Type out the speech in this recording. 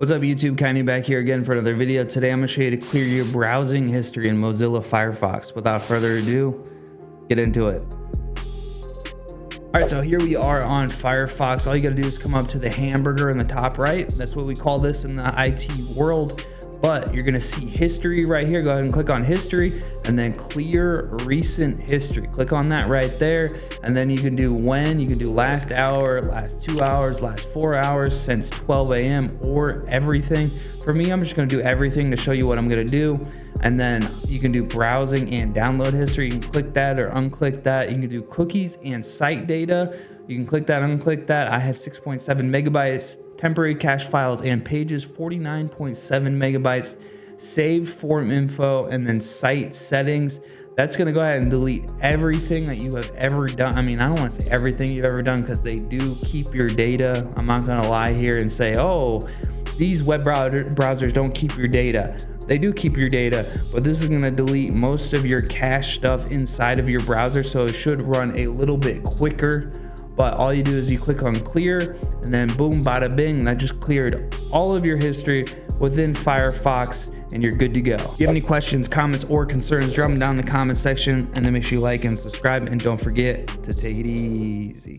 What's up YouTube, Kanye back here again for another video. Today I'm going to show you to clear your browsing history in Mozilla Firefox. Without further ado, get into it. Alright, so here we are on Firefox. All you got to do is come up to the hamburger in the top right. That's what we call this in the IT world. But you're going to see history right here. Go ahead and click on history and then clear recent history. Click on that right there. And then you can do when, you can do last hour, last 2 hours, last 4 hours since 12 a.m. or everything. For me, I'm just going to do everything to show you what I'm going to do. And then you can do browsing and download history. You can click that or unclick that. You can do cookies and site data. You can click that, unclick that. I have 6.7 megabytes. Temporary cache files and pages, 49.7 megabytes, save form info, and then site settings. That's going to go ahead and delete everything that you have ever done. I mean, I don't want to say everything you've ever done because they do keep your data. I'm not going to lie here and say, oh, these web browsers don't keep your data. They do keep your data, but this is going to delete most of your cache stuff inside of your browser, so it should run a little bit quicker. But all you do is you click on clear and then boom, bada bing, that just cleared all of your history within Firefox and you're good to go. If you have any questions, comments, or concerns, drop them down in the comment section and then make sure you like and subscribe and don't forget to take it easy.